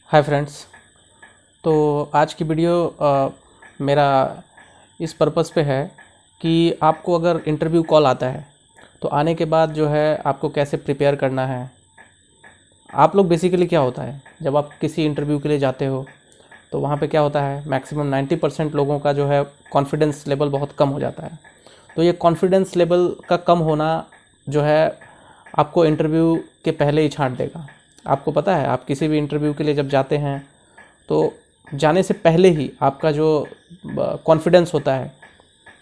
Hi friends. तो आज की वीडियो मेरा इस पर्पस पे है कि आपको अगर इंटरव्यू कॉल आता है तो आने के बाद जो है आपको कैसे प्रिपेयर करना है। आप लोग बेसिकली क्या होता है, जब आप किसी इंटरव्यू के लिए जाते हो तो वहाँ पे क्या होता है, मैक्सिमम 90% लोगों का जो है कॉन्फिडेंस लेवल बहुत कम हो जाता है। तो ये कॉन्फिडेंस लेवल का कम होना जो है आपको इंटरव्यू के पहले ही छांट देगा। आपको पता है, आप किसी भी इंटरव्यू के लिए जब जाते हैं तो जाने से पहले ही आपका जो कॉन्फिडेंस होता है,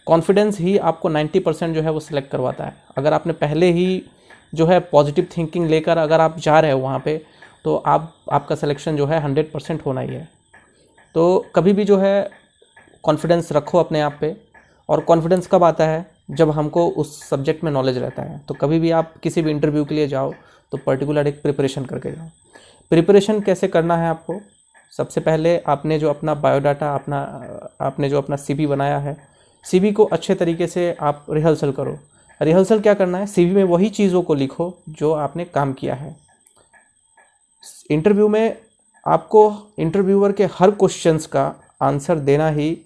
कॉन्फिडेंस ही आपको 90% जो है वो सिलेक्ट करवाता है। अगर आपने पहले ही जो है पॉजिटिव थिंकिंग लेकर अगर आप जा रहे हो वहाँ पे, तो आपका सिलेक्शन जो है 100% होना ही है। तो कभी भी जो है कॉन्फिडेंस रखो अपने आप पे। और कॉन्फिडेंस कब आता है, जब हमको उस सब्जेक्ट में नॉलेज रहता है। तो कभी भी आप किसी भी इंटरव्यू के लिए जाओ तो पर्टिकुलर एक प्रिपरेशन करके जाओ। प्रिपरेशन कैसे करना है आपको, सबसे पहले आपने जो अपना बायोडाटा आपने जो अपना सीवी बनाया है, सीवी को अच्छे तरीके से आप रिहर्सल करो। रिहर्सल क्या करना है, सीवी में वही चीज़ों को लिखो जो आपने काम किया है। इंटरव्यू में आपको इंटरव्यूअर के हर क्वेश्चंस का आंसर देना ही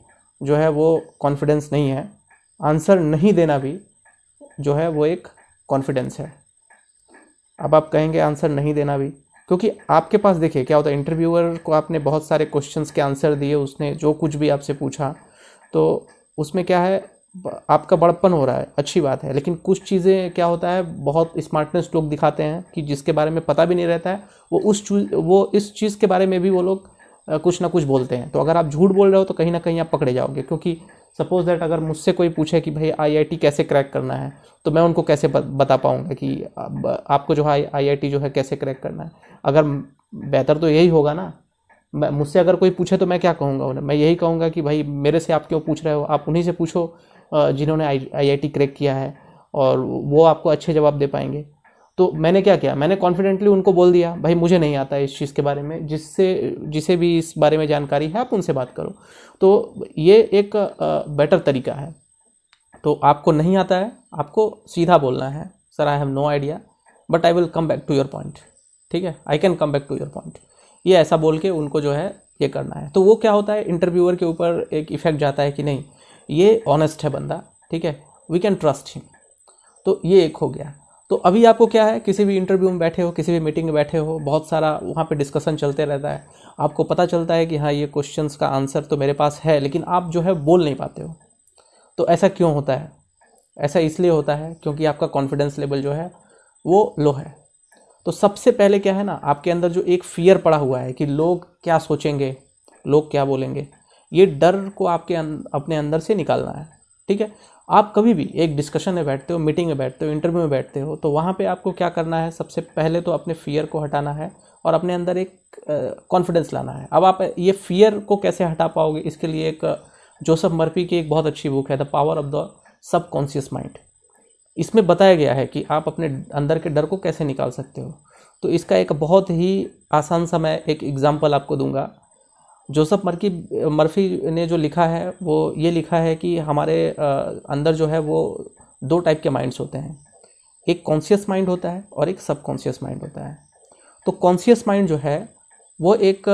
जो है वो कॉन्फिडेंस नहीं है। आंसर नहीं देना भी जो है वो एक कॉन्फिडेंस है। अब आप कहेंगे आंसर नहीं देना भी, क्योंकि आपके पास देखिए क्या होता है, इंटरव्यूअर को आपने बहुत सारे क्वेश्चंस के आंसर दिए, उसने जो कुछ भी आपसे पूछा तो उसमें क्या है, आपका बड़प्पन हो रहा है, अच्छी बात है। लेकिन कुछ चीज़ें क्या होता है, बहुत स्मार्टनेस लोग दिखाते हैं कि जिसके बारे में पता भी नहीं रहता है वो इस चीज़ के बारे में भी वो लोग कुछ ना कुछ बोलते हैं। तो अगर आप झूठ बोल रहे हो तो कहीं ना कहीं आप पकड़े जाओगे। क्योंकि सपोज दैट अगर मुझसे कोई पूछे कि भाई आईआईटी कैसे क्रैक करना है, तो मैं उनको कैसे बता पाऊंगा कि आपको जो है आईआईटी जो है कैसे क्रैक करना है। अगर बेहतर तो यही होगा ना, मुझसे अगर कोई पूछे तो मैं क्या कहूँगा उन्हें, मैं यही कहूँगा कि भाई मेरे से आप क्यों पूछ रहे हो, आप उन्हीं से पूछो जिन्होंने आईआईटी क्रैक किया है, और वो आपको अच्छे जवाब दे पाएंगे। तो मैंने क्या किया, मैंने कॉन्फिडेंटली उनको बोल दिया भाई मुझे नहीं आता है इस चीज़ के बारे में, जिसे भी इस बारे में जानकारी है आप उनसे बात करो। तो ये एक बेटर तरीका है। तो आपको नहीं आता है, आपको सीधा बोलना है, sir I have no idea but I will come back to your point. ठीक है, I can come back to your point. ये ऐसा बोल के उनको जो है ये करना है। तो वो क्या होता है, इंटरव्यूअर के ऊपर एक इफेक्ट जाता है कि नहीं ये ऑनेस्ट है बंदा, ठीक है, वी कैन ट्रस्ट हिम। तो ये एक हो गया। तो अभी आपको क्या है, किसी भी इंटरव्यू में बैठे हो, किसी भी मीटिंग में बैठे हो, बहुत सारा वहाँ पे डिस्कशन चलते रहता है। आपको पता चलता है कि हाँ ये क्वेश्चंस का आंसर तो मेरे पास है, लेकिन आप जो है बोल नहीं पाते हो। तो ऐसा क्यों होता है? ऐसा इसलिए होता है क्योंकि आपका कॉन्फिडेंस लेवल जो है वो लो है। तो सबसे पहले क्या है ना, आपके अंदर जो एक फियर पड़ा हुआ है कि लोग क्या सोचेंगे, लोग क्या बोलेंगे, ये डर को अपने अंदर से निकालना है। ठीक है, आप कभी भी एक डिस्कशन में बैठते हो, मीटिंग में बैठते हो, इंटरव्यू में बैठते हो, तो वहाँ पे आपको क्या करना है, सबसे पहले तो अपने फियर को हटाना है और अपने अंदर एक कॉन्फिडेंस लाना है। अब आप ये फियर को कैसे हटा पाओगे, इसके लिए एक जोसेफ मर्फी की एक बहुत अच्छी बुक है, the power of the subconscious mind. इसमें बताया गया है कि आप अपने अंदर के डर को कैसे निकाल सकते हो। तो इसका एक बहुत ही आसान सा मैं एक एग्जाम्पल आपको दूंगा। जोसेफ मर्फी ने जो लिखा है वो ये लिखा है कि हमारे अंदर जो है वो दो टाइप के माइंड्स होते हैं, एक कॉन्शियस माइंड होता है और एक सबकॉन्शियस माइंड होता है। तो कॉन्शियस माइंड जो है वो एक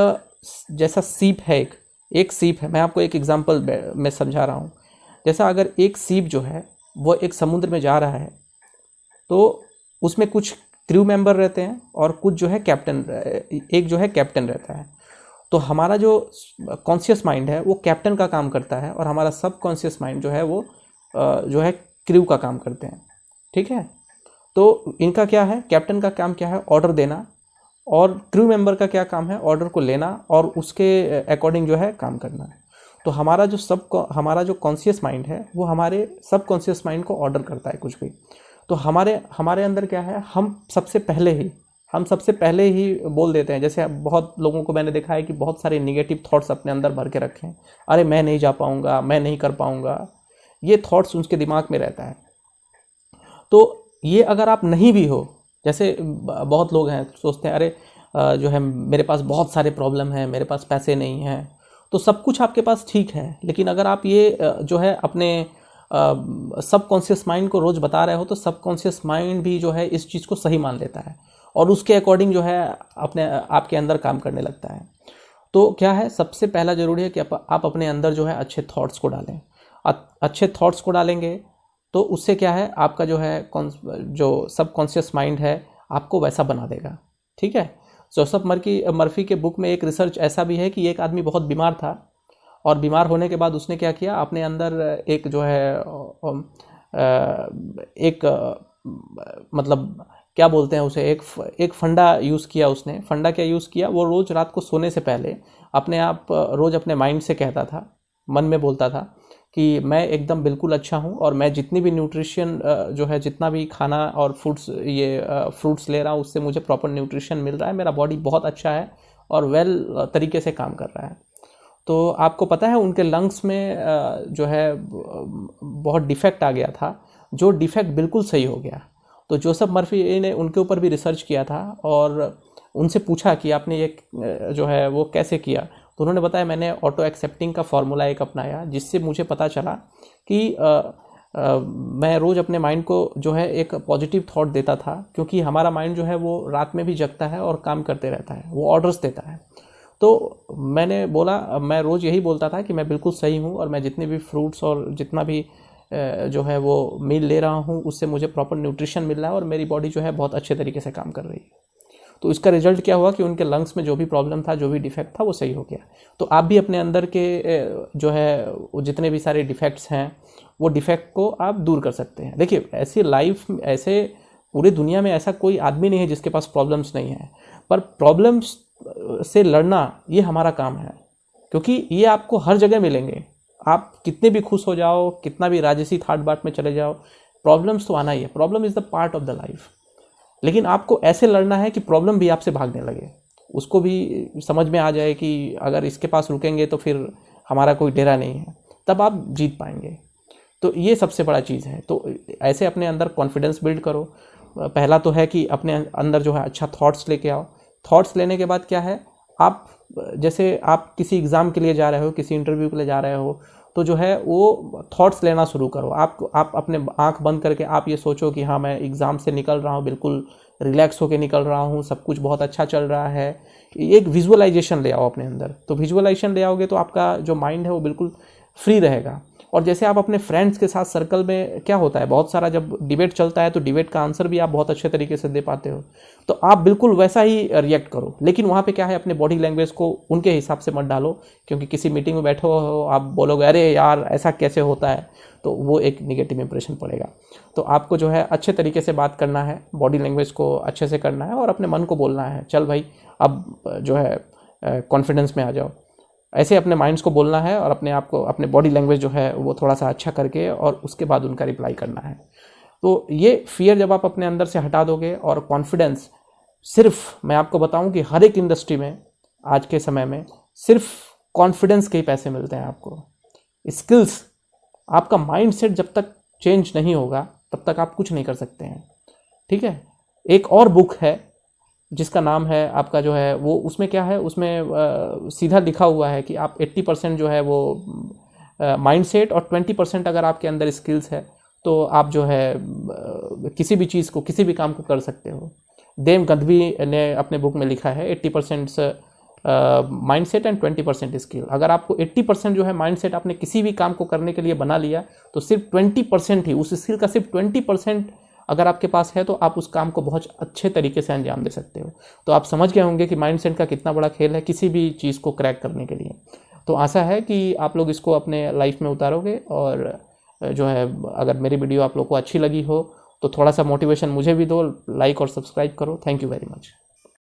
जैसा सीप है, एक सीप है। मैं आपको एक एग्जांपल में समझा रहा हूँ। जैसा अगर एक सीप जो है वो एक समुद्र में जा रहा है, तो उसमें कुछ क्रू मेंबर रहते हैं और कुछ जो है कैप्टन, एक जो है कैप्टन रहता है। तो हमारा जो कॉन्शियस माइंड है वो कैप्टन का काम करता है और हमारा सब कॉन्शियस माइंड जो है वो जो है क्रू का काम करते हैं। ठीक है, तो इनका क्या है, कैप्टन का काम क्या है, ऑर्डर देना, और क्रू मेंबर का क्या काम है, ऑर्डर को लेना और उसके अकॉर्डिंग जो है काम करना है। तो हमारा जो कॉन्शियस माइंड है वो हमारे सब कॉन्शियस माइंड को ऑर्डर करता है कुछ भी। तो हमारे अंदर क्या है, हम सबसे पहले ही बोल देते हैं। जैसे बहुत लोगों को मैंने देखा है कि बहुत सारे निगेटिव थॉट्स अपने अंदर भर के रखे हैं, अरे मैं नहीं जा पाऊंगा, मैं नहीं कर पाऊंगा, ये थॉट्स उनके दिमाग में रहता है। तो ये अगर आप नहीं भी हो, जैसे बहुत लोग हैं सोचते हैं अरे जो है मेरे पास बहुत सारे प्रॉब्लम हैं, मेरे पास पैसे नहीं हैं। तो सब कुछ आपके पास ठीक है, लेकिन अगर आप ये जो है अपने सबकॉन्शियस माइंड को रोज़ बता रहे हो, तो सबकॉन्शियस माइंड भी जो है इस चीज़ को सही मान लेता है और उसके अकॉर्डिंग जो है अपने आपके अंदर काम करने लगता है। तो क्या है, सबसे पहला ज़रूरी है कि आप अपने अंदर जो है अच्छे थॉट्स को डालें। अच्छे थॉट्स को डालेंगे तो उससे क्या है, आपका जो है जो सबकॉन्शियस माइंड है आपको वैसा बना देगा। ठीक है। जोसेफ मर्फी के बुक में एक रिसर्च ऐसा भी है कि एक आदमी बहुत बीमार था और बीमार होने के बाद उसने क्या किया, अपने अंदर एक जो है एक मतलब क्या बोलते हैं उसे, एक फंडा यूज़ किया उसने। फंडा क्या यूज़ किया, वो रोज़ रात को सोने से पहले अपने आप रोज़ अपने माइंड से कहता था, मन में बोलता था कि मैं एकदम बिल्कुल अच्छा हूँ और मैं जितनी भी न्यूट्रिशन जो है, जितना भी खाना और फ्रूट्स ले रहा हूँ उससे मुझे प्रॉपर न्यूट्रिशन मिल रहा है, मेरा बॉडी बहुत अच्छा है और वेल तरीके से काम कर रहा है। तो आपको पता है उनके लंग्स में जो है बहुत डिफेक्ट आ गया था, जो डिफेक्ट बिल्कुल सही हो गया। तो जोसेफ मर्फी ने उनके ऊपर भी रिसर्च किया था और उनसे पूछा कि आपने ये जो है वो कैसे किया। तो उन्होंने बताया, मैंने ऑटो एक्सेप्टिंग का फॉर्मूला एक अपनाया, जिससे मुझे पता चला कि मैं रोज़ अपने माइंड को जो है एक पॉजिटिव थॉट देता था, क्योंकि हमारा माइंड जो है वो रात में भी जगता है और काम करते रहता है, वो ऑर्डर्स देता है। तो मैंने बोला, मैं रोज़ यही बोलता था कि मैं बिल्कुल सही हूँ और मैं जितने भी फ्रूट्स और जितना भी जो है वो मील ले रहा हूँ उससे मुझे प्रॉपर न्यूट्रिशन मिल रहा है और मेरी बॉडी जो है बहुत अच्छे तरीके से काम कर रही है। तो इसका रिजल्ट क्या हुआ कि उनके लंग्स में जो भी प्रॉब्लम था, जो भी डिफेक्ट था, वो सही हो गया। तो आप भी अपने अंदर के जो है जितने भी सारे डिफेक्ट्स हैं वो डिफेक्ट को आप दूर कर सकते हैं। देखिए, ऐसी लाइफ, ऐसे पूरी दुनिया में ऐसा कोई आदमी नहीं है जिसके पास प्रॉब्लम्स नहीं है, पर प्रॉब्लम्स से लड़ना ये हमारा काम है, क्योंकि ये आपको हर जगह मिलेंगे। आप कितने भी खुश हो जाओ, कितना भी राजसी ठाट बाट में चले जाओ, प्रॉब्लम्स तो आना ही है। Problem is the part of the life. लेकिन आपको ऐसे लड़ना है कि प्रॉब्लम भी आपसे भागने लगे, उसको भी समझ में आ जाए कि अगर इसके पास रुकेंगे तो फिर हमारा कोई डेरा नहीं है, तब आप जीत पाएंगे। तो ये सबसे बड़ा चीज़ है। तो ऐसे अपने अंदर कॉन्फिडेंस बिल्ड करो। पहला तो है कि अपने अंदर जो है अच्छा थॉट्स लेके आओ। थॉट्स लेने के बाद क्या है, आप जैसे आप किसी एग्ज़ाम के लिए जा रहे हो, किसी इंटरव्यू के लिए जा रहे हो, तो जो है वो थॉट्स लेना शुरू करो। आप अपने आंख बंद करके आप ये सोचो कि हाँ, मैं एग्ज़ाम से निकल रहा हूँ, बिल्कुल रिलैक्स होकर निकल रहा हूँ, सब कुछ बहुत अच्छा चल रहा है। एक विजुअलाइजेशन ले आओ अपने अंदर। तो विजुअलाइजेशन ले आओगे तो आपका जो माइंड है वो बिल्कुल फ्री रहेगा। और जैसे आप अपने फ्रेंड्स के साथ सर्कल में क्या होता है, बहुत सारा जब डिबेट चलता है तो डिबेट का आंसर भी आप बहुत अच्छे तरीके से दे पाते हो, तो आप बिल्कुल वैसा ही रिएक्ट करो। लेकिन वहाँ पे क्या है, अपने बॉडी लैंग्वेज को उनके हिसाब से मत डालो, क्योंकि किसी मीटिंग में बैठे हो आप बोलोगे अरे यार ऐसा कैसे होता है, तो वो एक निगेटिव इंप्रेशन पड़ेगा। तो आपको जो है अच्छे तरीके से बात करना है, बॉडी लैंग्वेज को अच्छे से करना है और अपने मन को बोलना है, चल भाई अब जो है कॉन्फिडेंस में आ जाओ। ऐसे अपने माइंड्स को बोलना है और अपने आप को, अपने बॉडी लैंग्वेज जो है वो थोड़ा सा अच्छा करके और उसके बाद उनका रिप्लाई करना है। तो ये फियर जब आप अपने अंदर से हटा दोगे और कॉन्फिडेंस, सिर्फ मैं आपको बताऊं कि हर एक इंडस्ट्री में आज के समय में सिर्फ कॉन्फिडेंस के ही पैसे मिलते हैं आपको। स्किल्स, आपका माइंडसेट जब तक चेंज नहीं होगा तब तक आप कुछ नहीं कर सकते हैं। ठीक है। एक और बुक है जिसका नाम है आपका जो है वो, उसमें क्या है, उसमें सीधा लिखा हुआ है कि आप 80% जो है वो माइंडसेट और 20% अगर आपके अंदर स्किल्स है तो आप जो है किसी भी चीज़ को, किसी भी काम को कर सकते हो। देव गंधवी ने अपने बुक में लिखा है 80% माइंडसेट एंड 20% स्किल। अगर आपको 80% जो है माइंडसेट आपने किसी भी काम को करने के लिए बना लिया, तो सिर्फ 20% ही, उस स्किल का सिर्फ 20% अगर आपके पास है तो आप उस काम को बहुत अच्छे तरीके से अंजाम दे सकते हो। तो आप समझ गए होंगे कि माइंडसेट का कितना बड़ा खेल है किसी भी चीज़ को क्रैक करने के लिए। तो आशा है कि आप लोग इसको अपने लाइफ में उतारोगे और जो है अगर मेरी वीडियो आप लोग को अच्छी लगी हो तो थोड़ा सा मोटिवेशन मुझे भी दो, लाइक और सब्सक्राइब करो। Thank you very much.